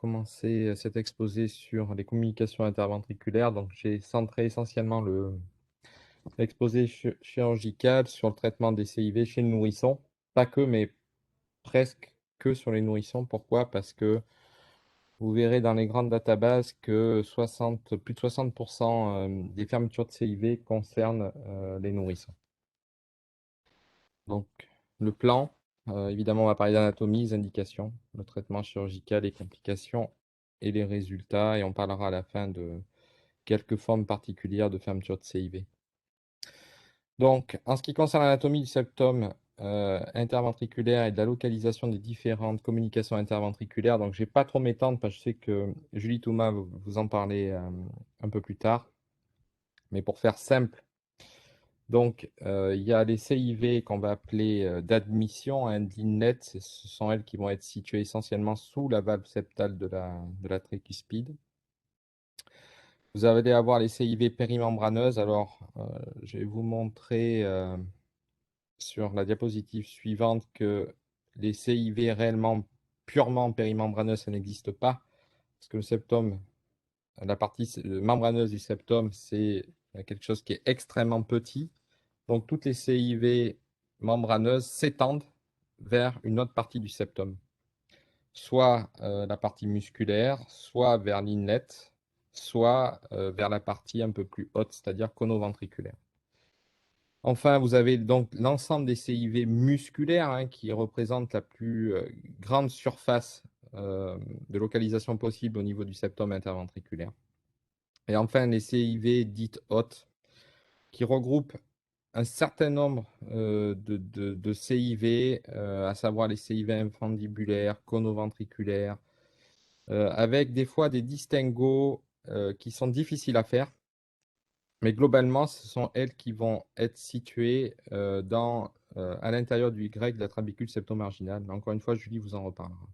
commencer cet exposé sur les communications interventriculaires. Donc, j'ai centré essentiellement l'exposé chirurgical sur le traitement des CIV chez le nourrisson. Pas que, mais presque que sur les nourrissons. Pourquoi? Parce que vous verrez dans les grandes databases que plus de 60% des fermetures de CIV concernent les nourrissons. Donc, le plan, évidemment, on va parler d'anatomie, des indications, le traitement chirurgical, les complications et les résultats. Et on parlera à la fin de quelques formes particulières de fermeture de CIV. Donc, en ce qui concerne l'anatomie du septum interventriculaire et de la localisation des différentes communications interventriculaires, donc je ne vais pas trop m'étendre parce que je sais que Julie Thomas va vous en parler un peu plus tard. Mais pour faire simple, donc il y a les CIV qu'on va appeler d'admission, d'inlet, ce sont elles qui vont être situées essentiellement sous la valve septale de la tricuspide. Vous allez avoir les CIV périmembraneuses. Alors, je vais vous montrer sur la diapositive suivante que les CIV réellement purement périmembraneuses, ça n'existe pas. Parce que le septum, la partie membraneuse du septum, c'est quelque chose qui est extrêmement petit. Donc, toutes les CIV membraneuses s'étendent vers une autre partie du septum. Soit la partie musculaire, soit vers l'inlet, soit vers la partie un peu plus haute, c'est-à-dire conoventriculaire. Enfin, vous avez donc l'ensemble des CIV musculaires qui représentent la plus grande surface de localisation possible au niveau du septum interventriculaire. Et enfin, les CIV dites hautes, qui regroupent un certain nombre de CIV, à savoir les CIV infundibulaires, conoventriculaires, avec des fois des distinguos qui sont difficiles à faire. Mais globalement, ce sont elles qui vont être situées à l'intérieur du Y de la trabécule septomarginale. Mais encore une fois, Julie vous en reparlera.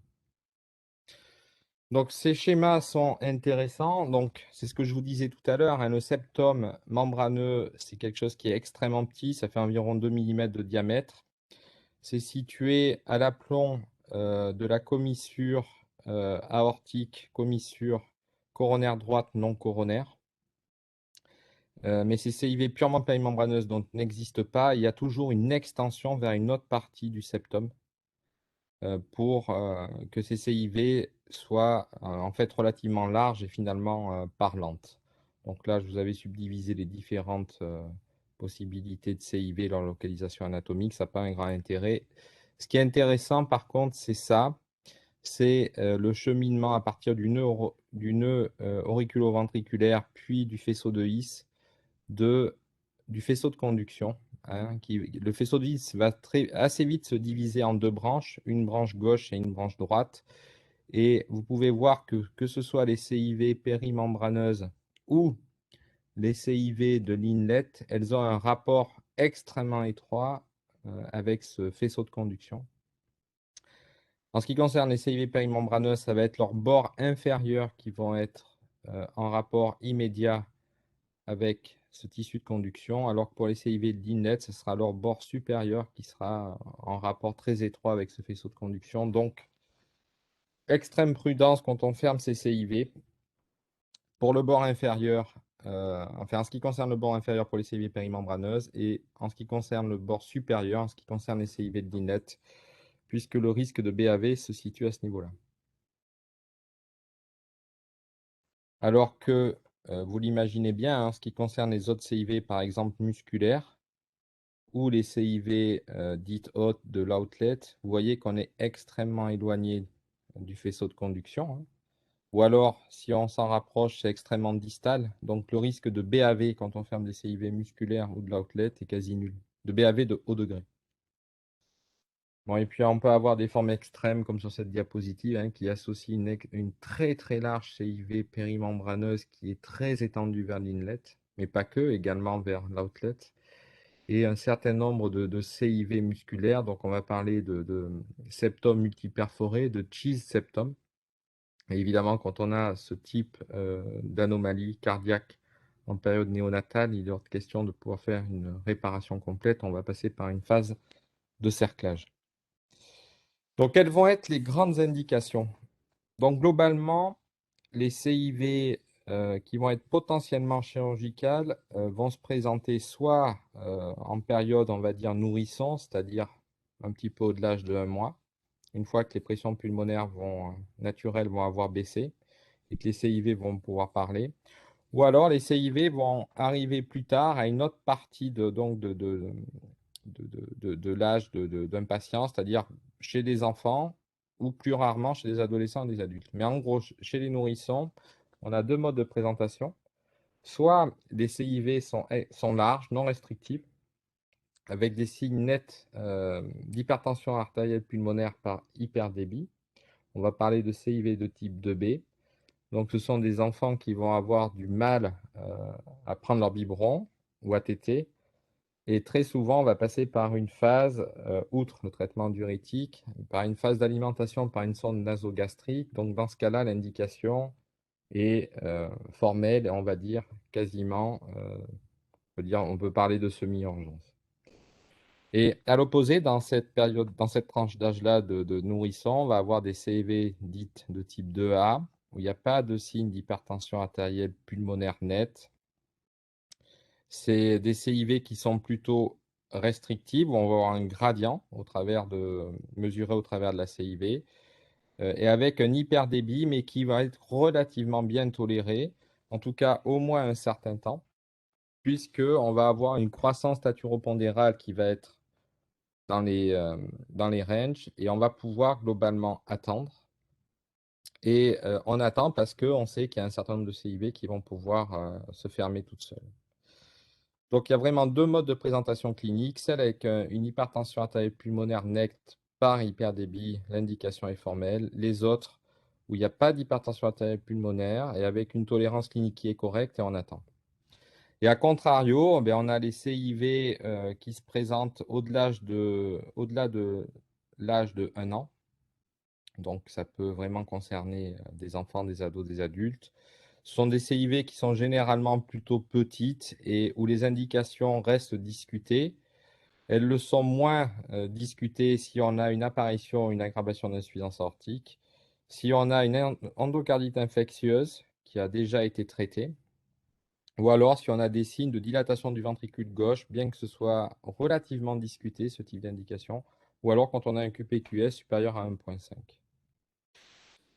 Donc, ces schémas sont intéressants. Donc, c'est ce que je vous disais tout à l'heure, le septum membraneux, c'est quelque chose qui est extrêmement petit. Ça fait environ 2 mm de diamètre. C'est situé à l'aplomb de la commissure aortique, commissure coronaire droite non coronaire. Mais ces CIV purement périmembraneuses donc n'existent pas. Il y a toujours une extension vers une autre partie du septum pour que ces CIV soient en fait relativement larges et finalement parlantes. Donc là, je vous avais subdivisé les différentes possibilités de CIV, leur localisation anatomique. Ça n'a pas un grand intérêt. Ce qui est intéressant, par contre, c'est ça. C'est le cheminement à partir du nœud auriculo-ventriculaire, puis du faisceau de His, du faisceau de conduction. Le faisceau de His va assez vite se diviser en deux branches, une branche gauche et une branche droite. Et vous pouvez voir que ce soit les CIV périmembraneuses ou les CIV de l'inlet, elles ont un rapport extrêmement étroit avec ce faisceau de conduction. En ce qui concerne les CIV périmembraneuses, ça va être leurs bords inférieurs qui vont être en rapport immédiat avec ce tissu de conduction, alors que pour les CIV de l'inlet, ce sera leur bord supérieur qui sera en rapport très étroit avec ce faisceau de conduction. Donc, extrême prudence quand on ferme ces CIV. Pour le bord inférieur, enfin en ce qui concerne le bord inférieur pour les CIV périmembraneuses et en ce qui concerne le bord supérieur, en ce qui concerne les CIV de l'inlet, puisque le risque de BAV se situe à ce niveau-là. Alors que, vous l'imaginez bien, en ce qui concerne les autres CIV, par exemple musculaires, ou les CIV dites hautes de l'outlet, vous voyez qu'on est extrêmement éloigné du faisceau de conduction. Ou alors, si on s'en rapproche, c'est extrêmement distal. Donc, le risque de BAV quand on ferme des CIV musculaires ou de l'outlet est quasi nul. De BAV de haut degré. Bon, et puis, on peut avoir des formes extrêmes, comme sur cette diapositive, qui associe une très très large CIV périmembraneuse qui est très étendue vers l'inlet, mais pas que, également vers l'outlet. Et un certain nombre de CIV musculaires. Donc, on va parler de septum multiperforé, de cheese septum. Et évidemment, quand on a ce type d'anomalie cardiaque en période néonatale, il est hors de question de pouvoir faire une réparation complète. On va passer par une phase de cerclage. Donc, quelles vont être les grandes indications? Donc globalement, les CIV qui vont être potentiellement chirurgicales vont se présenter soit en période, on va dire, nourrisson, c'est-à-dire un petit peu au-delà de 1 mois, une fois que les pressions pulmonaires naturelles vont avoir baissé et que les CIV vont pouvoir parler. Ou alors les CIV vont arriver plus tard à une autre partie de l'âge d'un patient, c'est-à-dire chez des enfants ou plus rarement chez des adolescents et des adultes. Mais en gros, chez les nourrissons, on a deux modes de présentation. Soit les CIV sont larges, non restrictifs, avec des signes nets d'hypertension artérielle pulmonaire par hyperdébit. On va parler de CIV de type 2B. Donc, ce sont des enfants qui vont avoir du mal à prendre leur biberon ou à téter. Et très souvent, on va passer par une phase, outre le traitement diurétique, par une phase d'alimentation par une sonde nasogastrique. Donc, dans ce cas-là, l'indication est formelle, et on va dire quasiment, on peut parler de semi-urgence. Et à l'opposé, dans cette période, dans cette tranche d'âge-là de nourrisson, on va avoir des CIV dites de type 2A, où il n'y a pas de signe d'hypertension artérielle pulmonaire nette. C'est des CIV qui sont plutôt restrictives, où on va avoir un gradient mesuré au travers de la CIV, et avec un hyperdébit, mais qui va être relativement bien toléré, en tout cas au moins un certain temps, puisqu'on va avoir une croissance staturopondérale qui va être dans les ranges, et on va pouvoir globalement attendre. Et on attend parce qu'on sait qu'il y a un certain nombre de CIV qui vont pouvoir se fermer toutes seules. Donc il y a vraiment deux modes de présentation clinique, celle avec une hypertension artérielle pulmonaire nette par hyperdébit, l'indication est formelle. Les autres, où il n'y a pas d'hypertension artérielle pulmonaire et avec une tolérance clinique qui est correcte et on attend. Et à contrario, on a les CIV qui se présentent au-delà de l'âge de 1 an. Donc, ça peut vraiment concerner des enfants, des ados, des adultes. Ce sont des CIV qui sont généralement plutôt petites et où les indications restent discutées. Elles le sont moins discutées si on a une apparition, une aggravation d'insuffisance aortique, si on a une endocardite infectieuse qui a déjà été traitée, ou alors si on a des signes de dilatation du ventricule gauche, bien que ce soit relativement discuté, ce type d'indication, ou alors quand on a un QPQS supérieur à 1,5.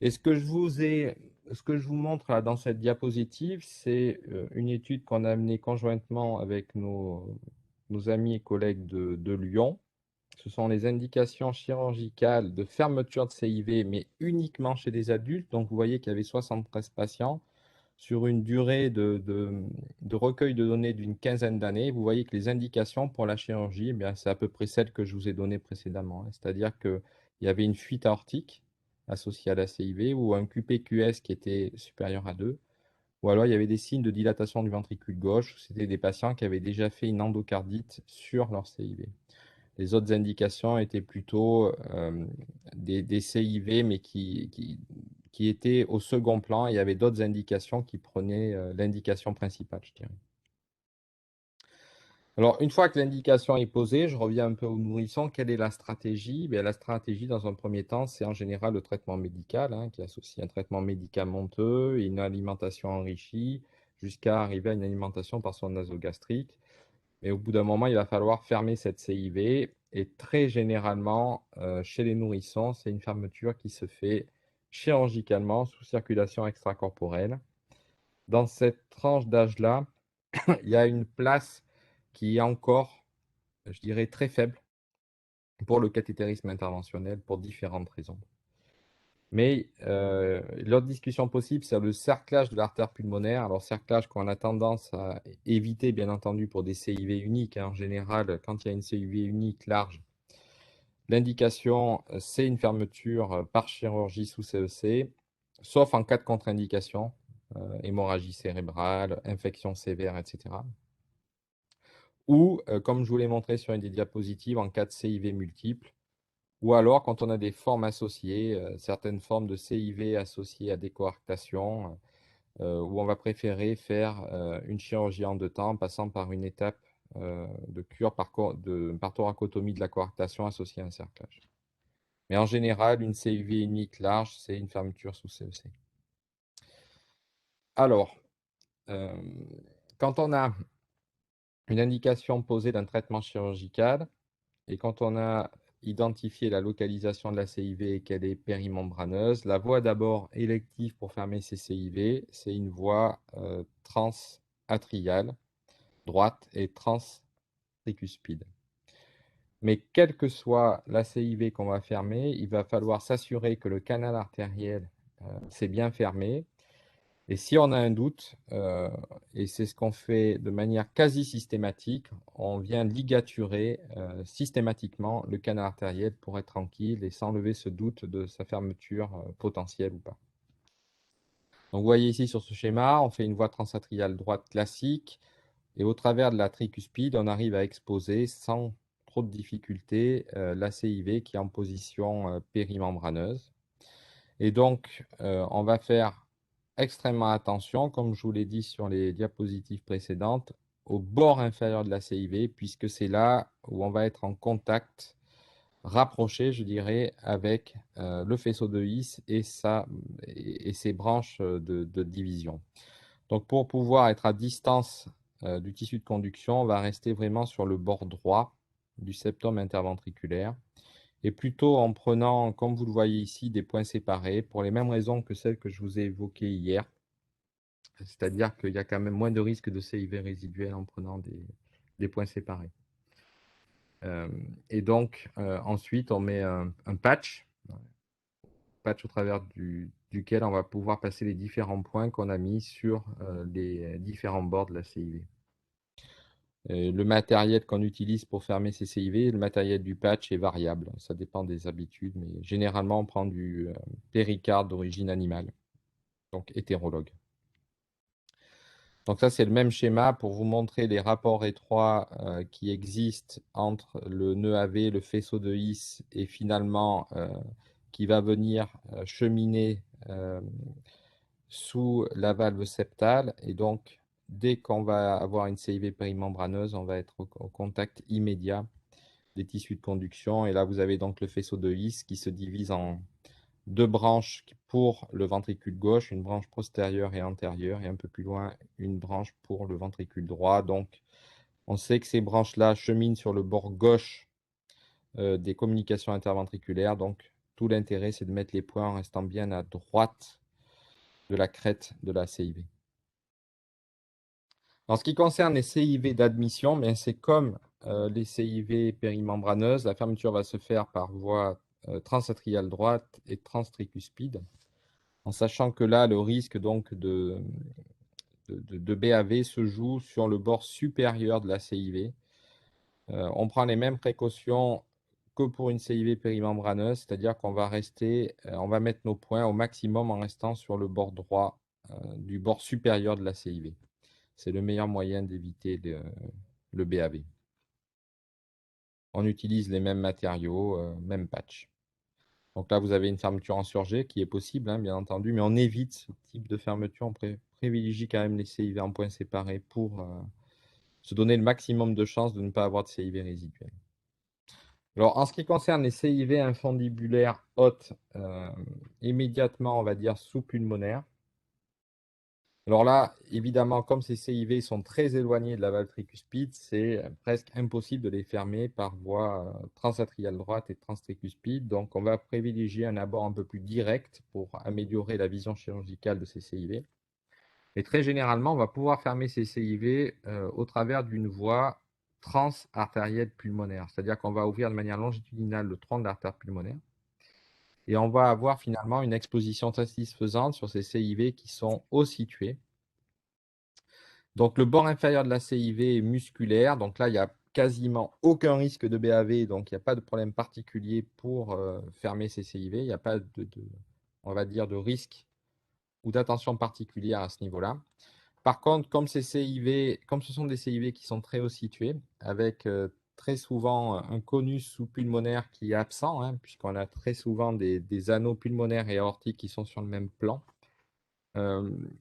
Et ce que je vous montre là dans cette diapositive, c'est une étude qu'on a menée conjointement avec nos amis et collègues de Lyon. Ce sont les indications chirurgicales de fermeture de CIV, mais uniquement chez les adultes. Donc, vous voyez qu'il y avait 73 patients sur une durée de recueil de données d'une quinzaine d'années. Vous voyez que les indications pour la chirurgie, eh bien, c'est à peu près celles que je vous ai données précédemment, hein. C'est-à-dire qu'il y avait une fuite aortique associée à la CIV ou un QPQS qui était supérieur à 2. Ou alors il y avait des signes de dilatation du ventricule gauche. C'était des patients qui avaient déjà fait une endocardite sur leur CIV. Les autres indications étaient plutôt des CIV, mais qui étaient au second plan. Il y avait d'autres indications qui prenaient l'indication principale, je dirais. Alors, une fois que l'indication est posée, je reviens un peu au nourrisson. Quelle est la stratégie? Bien, la stratégie, dans un premier temps, c'est en général le traitement médical, hein, qui associe un traitement médicamenteux et une alimentation enrichie, jusqu'à arriver à une alimentation par sonde nasogastrique. Mais au bout d'un moment, il va falloir fermer cette CIV. Et très généralement, chez les nourrissons, c'est une fermeture qui se fait chirurgicalement sous circulation extracorporelle. Dans cette tranche d'âge-là, il y a une place qui est encore, je dirais, très faible pour le cathétérisme interventionnel pour différentes raisons. Mais l'autre discussion possible, c'est le cerclage de l'artère pulmonaire. Alors, cerclage qu'on a tendance à éviter, bien entendu, pour des CIV uniques, hein. En général, quand il y a une CIV unique large, l'indication, c'est une fermeture par chirurgie sous CEC, sauf en cas de contre-indication, hémorragie cérébrale, infection sévère, etc. Ou, comme je vous l'ai montré sur une des diapositives, en cas de CIV multiple, ou alors quand on a des formes associées, certaines formes de CIV associées à des coarctations, où on va préférer faire une chirurgie en 2 temps, en passant par une étape de cure par thoracotomie de la coarctation associée à un cerclage. Mais en général, une CIV unique large, c'est une fermeture sous CEC. Alors, euh, quand on a une indication posée d'un traitement chirurgical et quand on a identifié la localisation de la CIV et qu'elle est périmembraneuse, la voie d'abord élective pour fermer ces CIV, c'est une voie transatriale droite et transtricuspide. Mais quelle que soit la CIV qu'on va fermer, il va falloir s'assurer que le canal artériel s'est bien fermé. Et si on a un doute, et c'est ce qu'on fait de manière quasi systématique, on vient ligaturer systématiquement le canal artériel pour être tranquille et s'enlever ce doute de sa fermeture potentielle ou pas. Donc vous voyez ici sur ce schéma, on fait une voie transatriale droite classique. Et au travers de la tricuspide, on arrive à exposer sans trop de difficulté la CIV qui est en position périmembraneuse. Et donc, on va faire extrêmement attention, comme je vous l'ai dit sur les diapositives précédentes, au bord inférieur de la CIV, puisque c'est là où on va être en contact rapproché, je dirais, avec le faisceau de His et ses branches de division. Donc pour pouvoir être à distance du tissu de conduction, on va rester vraiment sur le bord droit du septum interventriculaire et plutôt en prenant, comme vous le voyez ici, des points séparés pour les mêmes raisons que celles que je vous ai évoquées hier. C'est-à-dire qu'il y a quand même moins de risque de CIV résiduel en prenant des points séparés. Et donc ensuite, on met un patch au travers duquel on va pouvoir passer les différents points qu'on a mis sur les différents bords de la CIV. Le matériel qu'on utilise pour fermer ces CIV, le matériel du patch est variable. Ça dépend des habitudes, mais généralement, on prend du péricarde d'origine animale, donc hétérologue. Donc ça, c'est le même schéma pour vous montrer les rapports étroits qui existent entre le nœud AV, le faisceau de His, et finalement qui va venir cheminer sous la valve septale. Et donc, dès qu'on va avoir une CIV périmembraneuse, on va être au contact immédiat des tissus de conduction. Et là, vous avez donc le faisceau de His qui se divise en deux branches pour le ventricule gauche, une branche postérieure et antérieure, et un peu plus loin, une branche pour le ventricule droit. Donc, on sait que ces branches-là cheminent sur le bord gauche des communications interventriculaires. Donc, tout l'intérêt, c'est de mettre les points en restant bien à droite de la crête de la CIV. En ce qui concerne les CIV d'admission, c'est comme les CIV périmembraneuses, la fermeture va se faire par voie transatriale droite et transtricuspide, en sachant que là, le risque donc de BAV se joue sur le bord supérieur de la CIV. On prend les mêmes précautions que pour une CIV périmembraneuse, c'est-à-dire qu'on va rester, on va mettre nos points au maximum en restant sur le bord droit du bord supérieur de la CIV. C'est le meilleur moyen d'éviter le BAV. On utilise les mêmes matériaux, même patch. Donc là, vous avez une fermeture insurgée qui est possible, hein, bien entendu, mais on évite ce type de fermeture. On privilégie quand même les CIV en points séparés pour se donner le maximum de chances de ne pas avoir de CIV résiduel. Alors, en ce qui concerne les CIV infundibulaires hautes, immédiatement, on va dire sous-pulmonaire. Alors là, évidemment, comme ces CIV sont très éloignés de la valve tricuspide, c'est presque impossible de les fermer par voie transatriale droite et transtricuspide. Donc, on va privilégier un abord un peu plus direct pour améliorer la vision chirurgicale de ces CIV. Et très généralement, on va pouvoir fermer ces CIV au travers d'une voie transartérielle pulmonaire. C'est-à-dire qu'on va ouvrir de manière longitudinale le tronc de l'artère pulmonaire. Et on va avoir finalement une exposition satisfaisante sur ces CIV qui sont haut situés. Donc le bord inférieur de la CIV est musculaire. Donc là, il n'y a quasiment aucun risque de BAV. Donc il n'y a pas de problème particulier pour fermer ces CIV. Il n'y a pas on va dire, de risque ou d'attention particulière à ce niveau-là. Par contre, comme ce sont des CIV qui sont très haut situés, avec très souvent un conus sous-pulmonaire qui est absent, hein, puisqu'on a très souvent des anneaux pulmonaires et aortiques qui sont sur le même plan, il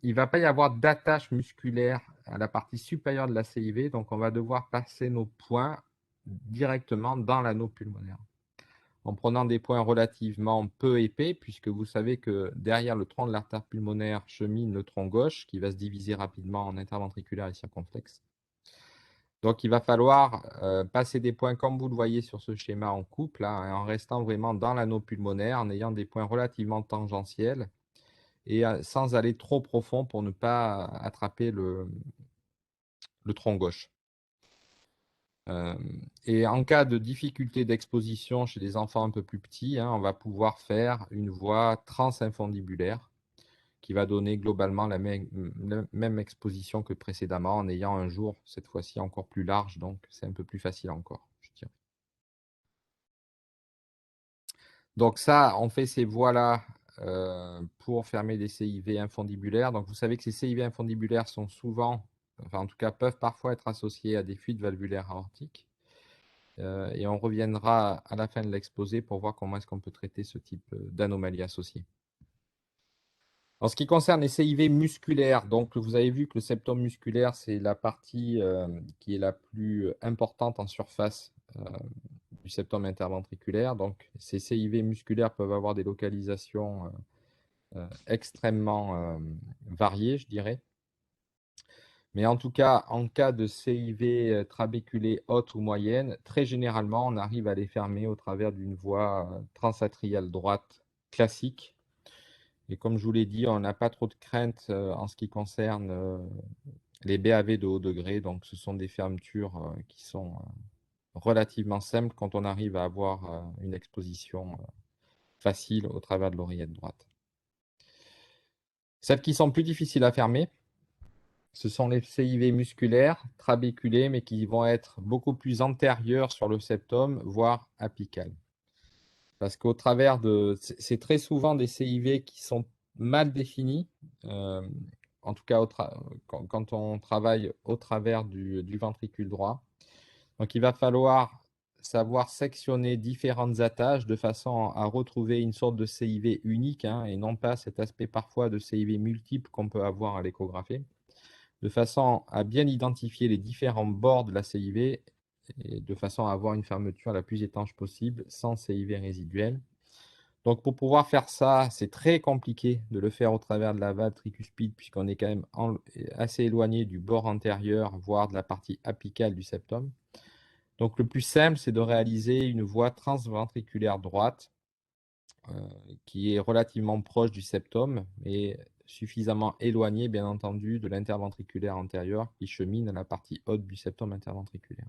ne va pas y avoir d'attache musculaire à la partie supérieure de la CIV, donc on va devoir passer nos points directement dans l'anneau pulmonaire. en prenant des points relativement peu épais, puisque vous savez que derrière le tronc de l'artère pulmonaire chemine le tronc gauche, qui va se diviser rapidement en interventriculaire et circonflexe. Donc, il va falloir passer des points comme vous le voyez sur ce schéma en couple, hein, en restant vraiment dans l'anneau pulmonaire, en ayant des points relativement tangentiels et sans aller trop profond pour ne pas attraper le tronc gauche. Et en cas de difficulté d'exposition chez des enfants un peu plus petits, hein, on va pouvoir faire une voie transinfundibulaire qui va donner globalement la même exposition que précédemment en ayant un jour, cette fois-ci, encore plus large, donc c'est un peu plus facile encore, je dirais. Donc ça, on fait ces voies-là pour fermer des CIV infundibulaires. Donc vous savez que ces CIV infundibulaires sont souvent, enfin en tout cas peuvent parfois être associés à des fuites valvulaires aortiques. Et on reviendra à la fin de l'exposé pour voir comment est-ce qu'on peut traiter ce type d'anomalie associée. En ce qui concerne les CIV musculaires, donc vous avez vu que le septum musculaire, c'est la partie qui est la plus importante en surface du septum interventriculaire. Donc ces CIV musculaires peuvent avoir des localisations extrêmement variées, je dirais. Mais en tout cas, en cas de CIV trabéculée haute ou moyenne, très généralement, on arrive à les fermer au travers d'une voie transatriale droite classique. Et comme je vous l'ai dit, on n'a pas trop de crainte en ce qui concerne les BAV de haut degré. Donc, ce sont des fermetures qui sont relativement simples quand on arrive à avoir une exposition facile au travers de l'oreillette droite. Celles qui sont plus difficiles à fermer, ce sont les CIV musculaires, trabéculés, mais qui vont être beaucoup plus antérieurs sur le septum, voire apicales. Parce qu'au travers de... C'est très souvent des CIV qui sont mal définis, en tout cas quand on travaille au travers du ventricule droit. Donc il va falloir savoir sectionner différentes attaches de façon à retrouver une sorte de CIV unique, hein, et non pas cet aspect parfois de CIV multiple qu'on peut avoir à l'échographie, de façon à bien identifier les différents bords de la CIV et de façon à avoir une fermeture la plus étanche possible sans CIV résiduel. Donc pour pouvoir faire ça, c'est très compliqué de le faire au travers de la valve tricuspide puisqu'on est quand même assez éloigné du bord antérieur, voire de la partie apicale du septum. Donc le plus simple, c'est de réaliser une voie transventriculaire droite qui est relativement proche du septum et suffisamment éloignée, bien entendu, de l'interventriculaire antérieur qui chemine à la partie haute du septum interventriculaire.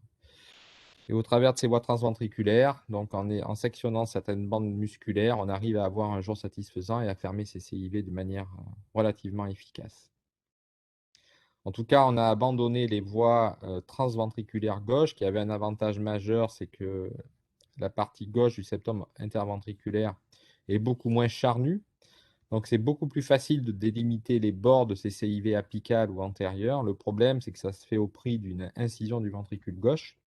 Et au travers de ces voies transventriculaires, donc en sectionnant certaines bandes musculaires, on arrive à avoir un jour satisfaisant et à fermer ces CIV de manière relativement efficace. En tout cas, on a abandonné les voies transventriculaires gauche qui avaient un avantage majeur, c'est que la partie gauche du septum interventriculaire est beaucoup moins charnue. Donc, c'est beaucoup plus facile de délimiter les bords de ces CIV apicales ou antérieures. Le problème, c'est que ça se fait au prix d'une incision du ventricule gauche.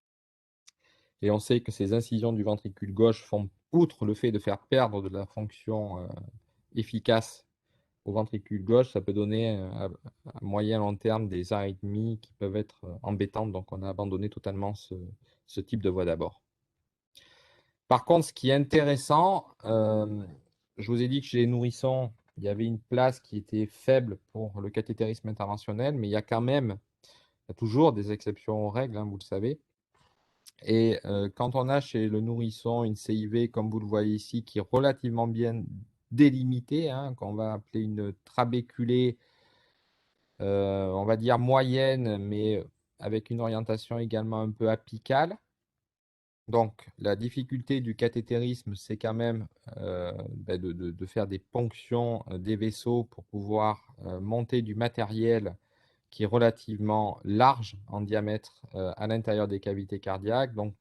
Et on sait que ces incisions du ventricule gauche font, outre le fait de faire perdre de la fonction efficace au ventricule gauche, ça peut donner à moyen long terme des arythmies qui peuvent être embêtantes. Donc, on a abandonné totalement ce type de voie d'abord. Par contre, ce qui est intéressant, je vous ai dit que chez les nourrissons, il y avait une place qui était faible pour le cathétérisme interventionnel, mais il y a quand même, il y a toujours des exceptions aux règles, hein, vous le savez. Et quand on a chez le nourrisson une CIV, comme vous le voyez ici, qui est relativement bien délimitée, hein, qu'on va appeler une trabéculée, on va dire moyenne, mais avec une orientation également un peu apicale. Donc, la difficulté du cathétérisme, c'est quand même de faire des ponctions des vaisseaux pour pouvoir monter du matériel qui est relativement large en diamètre à l'intérieur des cavités cardiaques. Donc,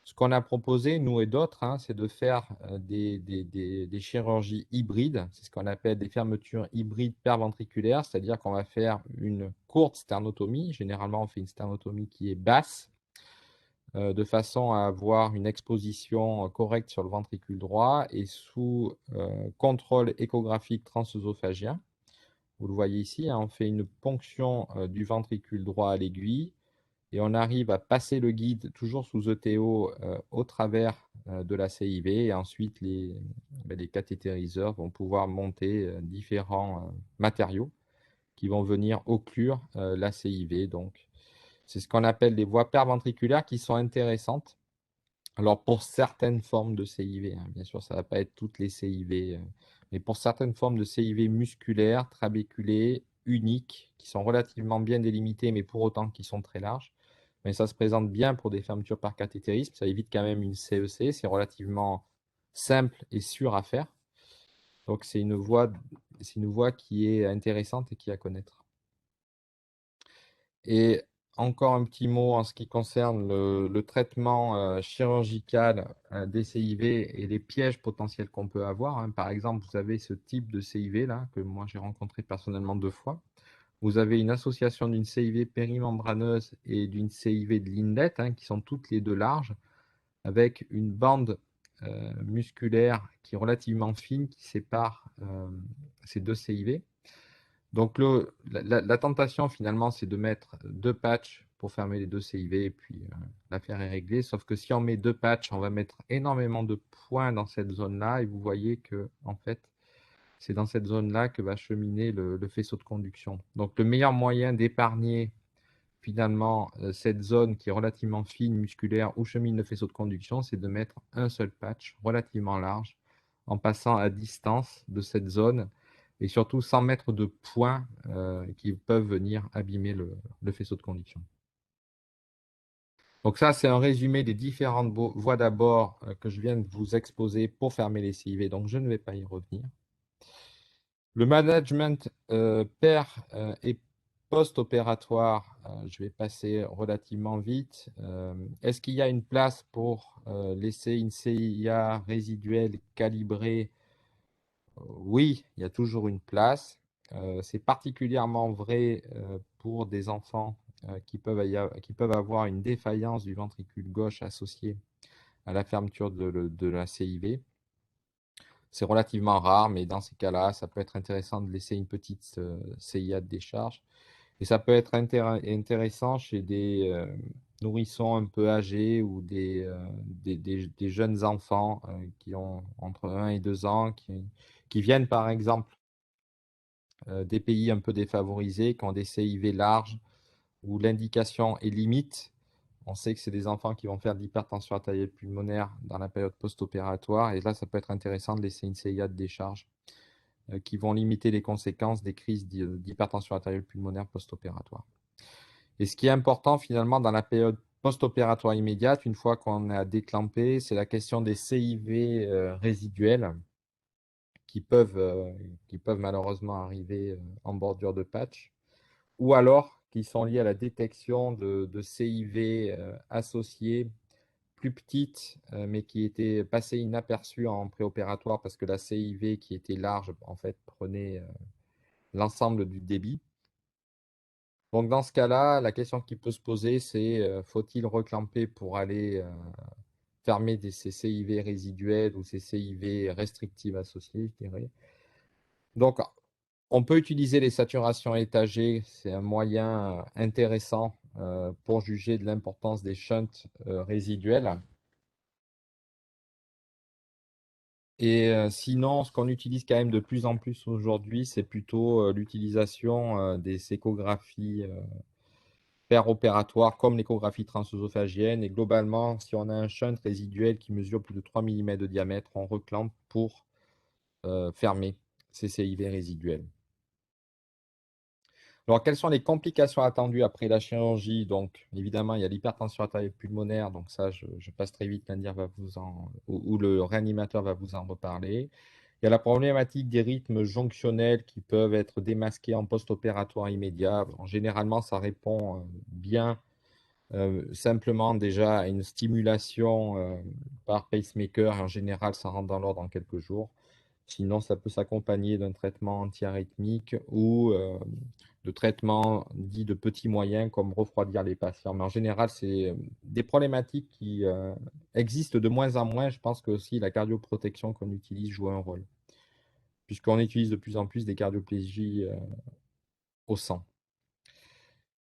ce qu'on a proposé, nous et d'autres, hein, c'est de faire des chirurgies hybrides. C'est ce qu'on appelle des fermetures hybrides perventriculaires, c'est-à-dire qu'on va faire une courte sternotomie. Généralement, on fait une sternotomie qui est basse, de façon à avoir une exposition correcte sur le ventricule droit et sous contrôle échographique transœsophagien. Vous le voyez ici, hein, on fait une ponction du ventricule droit à l'aiguille, et on arrive à passer le guide toujours sous ETO au travers de la CIV et ensuite les cathétériseurs vont pouvoir monter différents matériaux qui vont venir occlure la CIV. Donc, c'est ce qu'on appelle les voies perventriculaires qui sont intéressantes. Alors, pour certaines formes de CIV, hein, bien sûr, ça ne va pas être toutes les CIV, mais pour certaines formes de CIV musculaires, trabéculées, uniques, qui sont relativement bien délimitées, mais pour autant qui sont très larges, mais ça se présente bien pour des fermetures par cathétérisme. Ça évite quand même une CEC. C'est relativement simple et sûr à faire. Donc, c'est une voie qui est intéressante et qui est à connaître. Et encore un petit mot en ce qui concerne le traitement chirurgical des CIV et les pièges potentiels qu'on peut avoir, hein. Par exemple, vous avez ce type de CIV là, que moi j'ai rencontré personnellement 2 fois. Vous avez une association d'une CIV périmembraneuse et d'une CIV de l'inlet, hein, qui sont toutes les deux larges, avec une bande musculaire qui est relativement fine, qui sépare ces deux CIV. Donc la tentation finalement, c'est de mettre 2 patchs pour fermer les deux CIV et puis l'affaire est réglée. Sauf que si on met 2 patchs, on va mettre énormément de points dans cette zone-là et vous voyez que en fait, c'est dans cette zone-là que va cheminer le faisceau de conduction. Donc le meilleur moyen d'épargner finalement cette zone qui est relativement fine, musculaire, où chemine le faisceau de conduction, c'est de mettre un seul patch relativement large en passant à distance de cette zone et surtout sans mettre de points qui peuvent venir abîmer le faisceau de conduction. Donc ça, c'est un résumé des différentes voies d'abord que je viens de vous exposer pour fermer les CIV, donc je ne vais pas y revenir. Le management et post-opératoire, je vais passer relativement vite. Est-ce qu'il y a une place pour laisser une CIA résiduelle calibrée? Oui, il y a toujours une place. C'est particulièrement vrai pour des enfants qui peuvent avoir une défaillance du ventricule gauche associée à la fermeture de la CIV. C'est relativement rare, mais dans ces cas-là, ça peut être intéressant de laisser une petite CIA de décharge. Et ça peut être intéressant chez des nourrissons un peu âgés ou des jeunes enfants qui ont entre 1 et 2 ans, qui viennent par exemple des pays un peu défavorisés, qui ont des CIV larges, où l'indication est limite. On sait que c'est des enfants qui vont faire de l'hypertension artérielle pulmonaire dans la période post-opératoire. Et là, ça peut être intéressant de laisser une CIA de décharge qui vont limiter les conséquences des crises d'hypertension artérielle pulmonaire post-opératoire. Et ce qui est important finalement dans la période post-opératoire immédiate, une fois qu'on a déclampé, c'est la question des CIV résiduels qui peuvent malheureusement arriver en bordure de patch, ou alors qui sont liés à la détection de CIV associés plus petites, mais qui étaient passées inaperçues en préopératoire parce que la CIV qui était large, en fait, prenait l'ensemble du débit. Donc dans ce cas-là, la question qui peut se poser, c'est faut-il reclamper pour aller fermer ces CIV résiduels ou ces CIV restrictives associées, je dirais. Donc on peut utiliser les saturations étagées, c'est un moyen intéressant pour juger de l'importance des shunts résiduels. Et sinon, ce qu'on utilise quand même de plus en plus aujourd'hui, c'est plutôt l'utilisation des échographies opératoires comme l'échographie transœsophagienne. Et globalement, si on a un shunt résiduel qui mesure plus de 3 mm de diamètre, on reclampe pour fermer ces CIV résiduels. Alors, quelles sont les complications attendues après la chirurgie? Donc, évidemment, il y a l'hypertension artérielle pulmonaire. Donc, ça, je passe très vite. L'Indien va ou le réanimateur va vous en reparler. Il y a la problématique des rythmes jonctionnels qui peuvent être démasqués en post-opératoire immédiat. Généralement, ça répond bien simplement déjà à une stimulation par pacemaker. Et en général, ça rentre dans l'ordre en quelques jours. Sinon, ça peut s'accompagner d'un traitement antiarythmique ou de traitements dits de petits moyens comme refroidir les patients. Mais en général, c'est des problématiques qui existent de moins en moins. Je pense que aussi la cardioprotection qu'on utilise joue un rôle, puisqu'on utilise de plus en plus des cardioplégies au sang.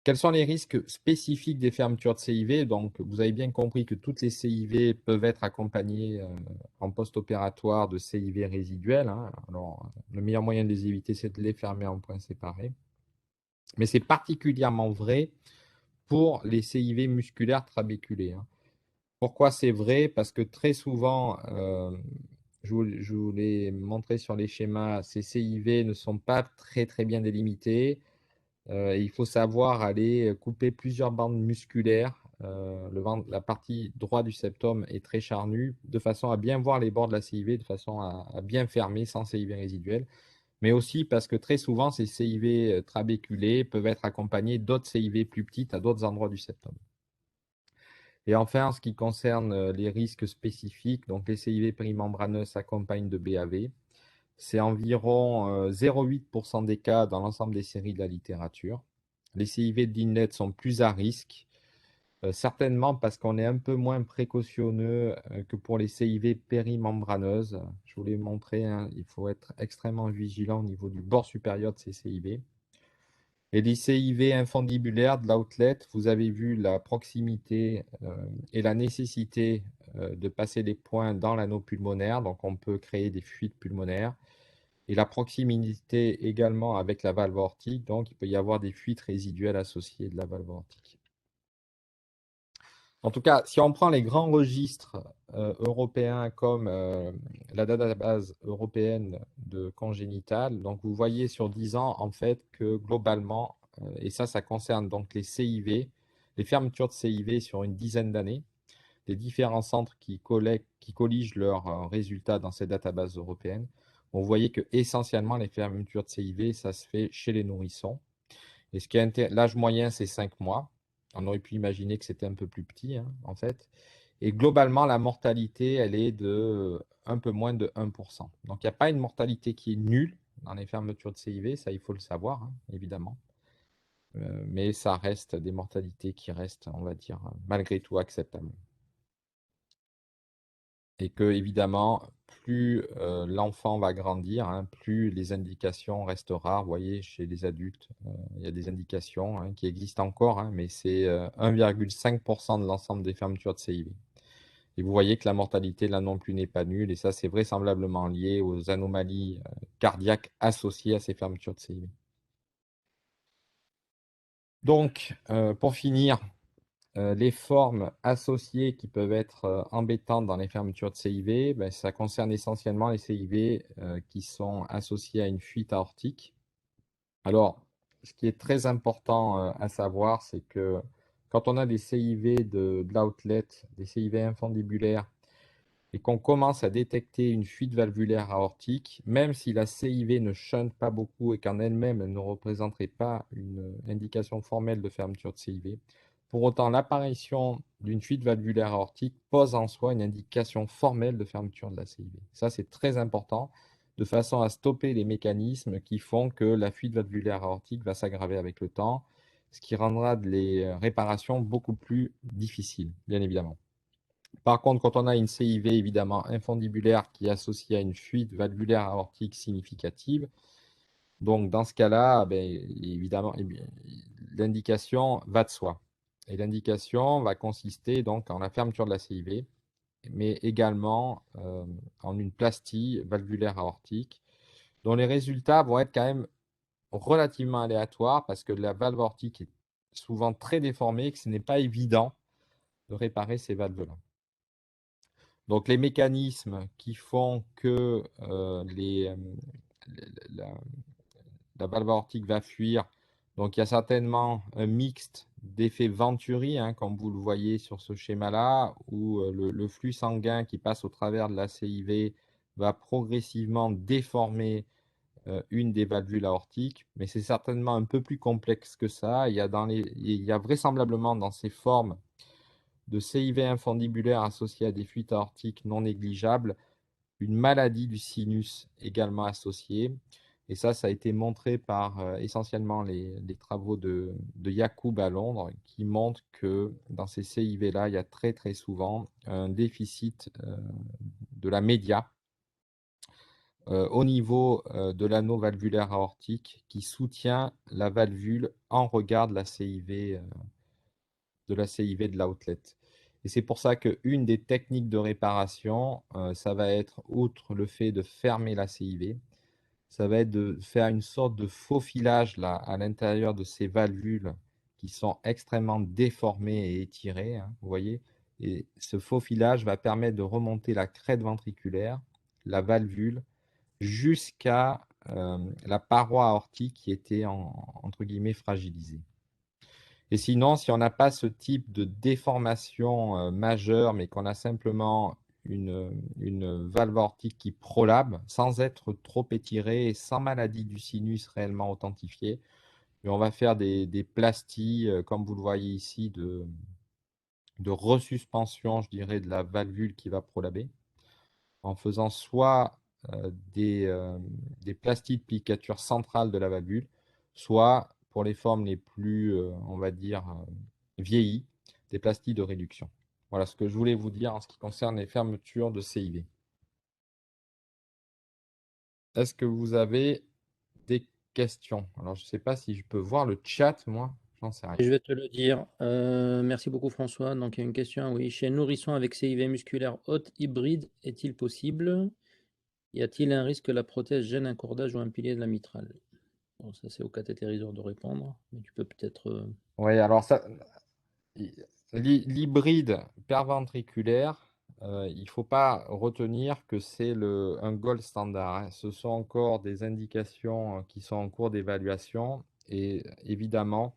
Quels sont les risques spécifiques des fermetures de CIV? Donc, vous avez bien compris que toutes les CIV peuvent être accompagnées en post-opératoire de CIV résiduels, hein. Alors, le meilleur moyen de les éviter, c'est de les fermer en points séparés. Mais c'est particulièrement vrai pour les CIV musculaires trabéculés, hein. Pourquoi c'est vrai? Parce que très souvent, je vous l'ai montré sur les schémas, ces CIV ne sont pas très très bien délimités. Il faut savoir aller couper plusieurs bandes musculaires. La partie droite du septum est très charnue, de façon à bien voir les bords de la CIV, de façon à bien fermer sans CIV résiduel. Mais aussi parce que très souvent, ces CIV trabéculés peuvent être accompagnés d'autres CIV plus petites à d'autres endroits du septum. Et enfin, en ce qui concerne les risques spécifiques, donc les CIV périmembraneux s'accompagnent de BAV. C'est environ 0,8% des cas dans l'ensemble des séries de la littérature. Les CIV d'Inlet sont plus à risque, certainement parce qu'on est un peu moins précautionneux que pour les CIV périmembraneuses. Je vous l'ai montré, hein, il faut être extrêmement vigilant au niveau du bord supérieur de ces CIV. Et les CIV infundibulaires de l'outlet, vous avez vu la proximité et la nécessité de passer des points dans l'anneau pulmonaire, donc on peut créer des fuites pulmonaires. Et la proximité également avec la valve aortique, donc il peut y avoir des fuites résiduelles associées de la valve aortique. En tout cas, si on prend les grands registres européens comme la database européenne de congénitale, donc vous voyez sur 10 ans en fait que globalement, et ça concerne donc les CIV, les fermetures de CIV sur une dizaine d'années, les différents centres qui colligent leurs résultats dans ces databases européennes, on voyait que essentiellement les fermetures de CIV, ça se fait chez les nourrissons. Et l'âge moyen, c'est 5 mois. On aurait pu imaginer que c'était un peu plus petit, hein, en fait. Et globalement, la mortalité, elle est de un peu moins de 1%. Donc, il n'y a pas une mortalité qui est nulle dans les fermetures de CIV, ça, il faut le savoir, hein, évidemment. Mais ça reste des mortalités qui restent, on va dire, malgré tout acceptables. Et que, évidemment, plus l'enfant va grandir, hein, plus les indications restent rares. Vous voyez, chez les adultes, il y a des indications hein, qui existent encore, hein, mais c'est 1,5% de l'ensemble des fermetures de CIV. Et vous voyez que la mortalité, là non plus, n'est pas nulle. Et ça, c'est vraisemblablement lié aux anomalies cardiaques associées à ces fermetures de CIV. Donc, pour finir, les formes associées qui peuvent être embêtantes dans les fermetures de CIV, ben, ça concerne essentiellement les CIV qui sont associés à une fuite aortique. Alors, ce qui est très important à savoir, c'est que quand on a des CIV de l'outlet, des CIV infundibulaires, et qu'on commence à détecter une fuite valvulaire aortique, même si la CIV ne shunte pas beaucoup et qu'en elle-même, elle ne représenterait pas une indication formelle de fermeture de CIV, pour autant, l'apparition d'une fuite valvulaire aortique pose en soi une indication formelle de fermeture de la CIV. Ça, c'est très important, de façon à stopper les mécanismes qui font que la fuite valvulaire aortique va s'aggraver avec le temps, ce qui rendra les réparations beaucoup plus difficiles, bien évidemment. Par contre, quand on a une CIV évidemment infundibulaire qui est associée à une fuite valvulaire aortique significative, donc dans ce cas-là, ben, évidemment, l'indication va de soi. Et l'indication va consister donc en la fermeture de la CIV, mais également en une plastie valvulaire aortique, dont les résultats vont être quand même relativement aléatoires parce que la valve aortique est souvent très déformée et que ce n'est pas évident de réparer ces valves-là. Donc les mécanismes qui font que la, la valve aortique va fuir, donc il y a certainement un mixte d'effets Venturi, hein, comme vous le voyez sur ce schéma-là, où le flux sanguin qui passe au travers de la CIV va progressivement déformer une des valvules aortiques, mais c'est certainement un peu plus complexe que ça. Il y a vraisemblablement dans ces formes de CIV infundibulaire associées à des fuites aortiques non négligeables, une maladie du sinus également associée. Et ça a été montré par essentiellement les travaux de Yacoub à Londres, qui montrent que dans ces CIV-là, il y a très très souvent un déficit de la média au niveau de l'anneau valvulaire aortique qui soutient la valvule en regard de la CIV de l'outlet. Et c'est pour ça qu'une des techniques de réparation, ça va être, outre le fait de fermer la CIV, ça va être de faire une sorte de faux filage là, à l'intérieur de ces valvules qui sont extrêmement déformées et étirées, hein, vous voyez. Et ce faux filage va permettre de remonter la crête ventriculaire, la valvule, jusqu'à la paroi aortique qui était entre guillemets fragilisée. Et sinon, si on n'a pas ce type de déformation majeure, mais qu'on a simplement une valve aortique qui prolabe sans être trop étirée et sans maladie du sinus réellement authentifiée, et on va faire des plasties, comme vous le voyez ici, de resuspension, je dirais, de la valvule qui va prolaber, en faisant soit des plasties de plicature centrale de la valvule, soit pour les formes les plus, on va dire, vieillies, des plasties de réduction. Voilà ce que je voulais vous dire en ce qui concerne les fermetures de CIV. Est-ce que vous avez des questions? Alors, je ne sais pas si je peux voir le chat, moi, j'en sais rien. Je vais te le dire. Merci beaucoup François. Donc il y a une question, oui. Chez nourrisson avec CIV musculaire haute hybride, est-il possible? Y a-t-il un risque que la prothèse gêne un cordage ou un pilier de la mitrale? Bon, ça c'est au cathétériseur de répondre, mais tu peux peut-être. Oui, alors ça, l'hybride perventriculaire, il ne faut pas retenir que c'est un gold standard, hein. Ce sont encore des indications qui sont en cours d'évaluation et évidemment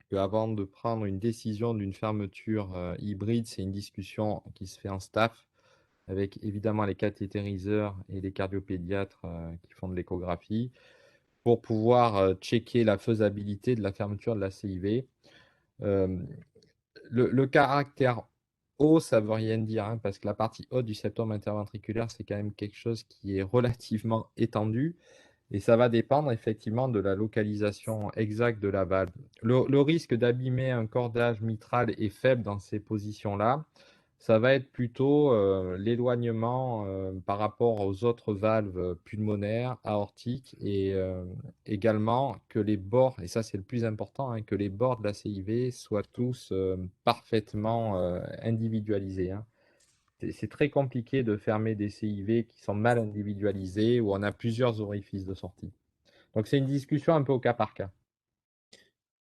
qu'avant de prendre une décision d'une fermeture hybride, c'est une discussion qui se fait en staff avec évidemment les cathétériseurs et les cardiopédiatres qui font de l'échographie pour pouvoir checker la faisabilité de la fermeture de la CIV. Euh, le caractère haut, ça ne veut rien dire, hein, parce que la partie haute du septum interventriculaire, c'est quand même quelque chose qui est relativement étendu, et ça va dépendre effectivement de la localisation exacte de la valve. Le risque d'abîmer un cordage mitral est faible dans ces positions-là. Ça va être plutôt l'éloignement par rapport aux autres valves pulmonaires, aortiques, et également que les bords, et ça c'est le plus important, hein, que les bords de la CIV soient tous parfaitement individualisés, hein. C'est très compliqué de fermer des CIV qui sont mal individualisés, où on a plusieurs orifices de sortie. Donc c'est une discussion un peu au cas par cas.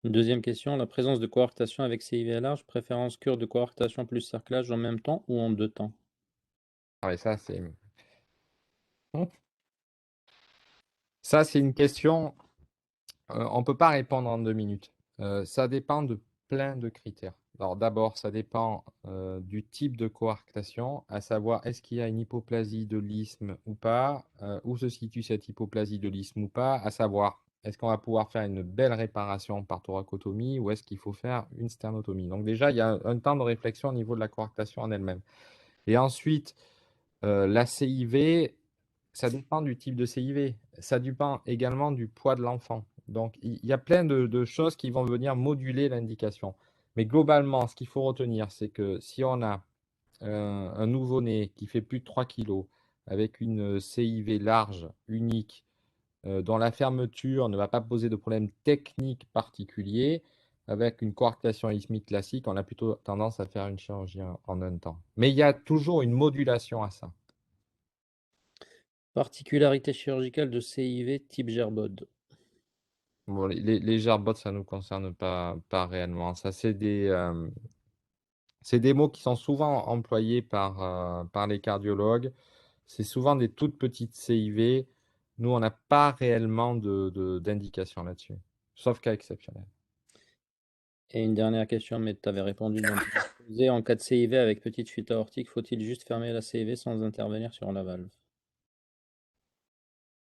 Une deuxième question, la présence de coarctation avec CIV à large, préférence cure de coarctation plus cerclage en même temps ou en deux temps? Ah ouais, ça, c'est une question. On ne peut pas répondre en 2 minutes. Ça dépend de plein de critères. Alors d'abord, ça dépend du type de coarctation, à savoir est-ce qu'il y a une hypoplasie de l'isthme ou pas, où se situe cette hypoplasie de l'isthme ou pas, à savoir est-ce qu'on va pouvoir faire une belle réparation par thoracotomie ou est-ce qu'il faut faire une sternotomie. Donc déjà, il y a un temps de réflexion au niveau de la coarctation en elle-même. Et ensuite, la CIV, ça dépend du type de CIV. Ça dépend également du poids de l'enfant. Donc, il y a plein de choses qui vont venir moduler l'indication. Mais globalement, ce qu'il faut retenir, c'est que si on a un nouveau-né qui fait plus de 3 kg, avec une CIV large, unique, dont la fermeture ne va pas poser de problème technique particulier, avec une coarctation isthmique classique, on a plutôt tendance à faire une chirurgie en un temps. Mais il y a toujours une modulation à ça. Particularité chirurgicale de CIV type Gerbode. Bon, les gerbots, ça ne nous concerne pas réellement. Ça, c'est des mots qui sont souvent employés par les cardiologues. C'est souvent des toutes petites CIV. Nous, on n'a pas réellement d'indication là-dessus, sauf cas exceptionnel. Et une dernière question, mais tu avais répondu dans en cas de CIV avec petite fuite aortique, faut-il juste fermer la CIV sans intervenir sur la valve?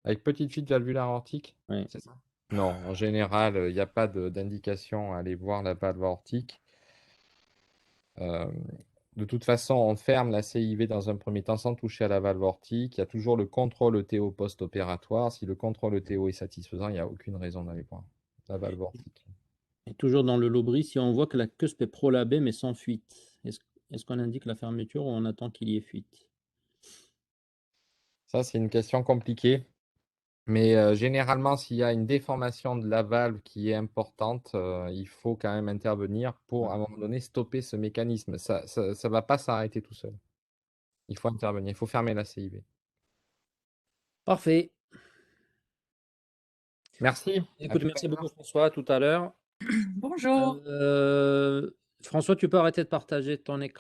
Avec petite fuite valvulaire aortique, Oui. c'est ça? Non, en général, il n'y a pas d'indication à aller voir la valve aortique. Euh, de toute façon, on ferme la CIV dans un premier temps sans toucher à la valve aortique. Il y a toujours le contrôle ETO post-opératoire. Si le contrôle ETO est satisfaisant, il n'y a aucune raison d'aller voir la valve aortique. Et toujours dans le lobris, si on voit que la cusp est prolabée mais sans fuite, est-ce qu'on indique la fermeture ou on attend qu'il y ait fuite? Ça, c'est une question compliquée, mais généralement, s'il y a une déformation de la valve qui est importante, il faut quand même intervenir pour, à un moment donné, stopper ce mécanisme. Ça va pas s'arrêter tout seul. Il faut intervenir, il faut fermer la CIV. Parfait. Merci, à Écoute, tout à merci beaucoup l'heure. François, à tout à l'heure. Bonjour. François, tu peux arrêter de partager ton écran.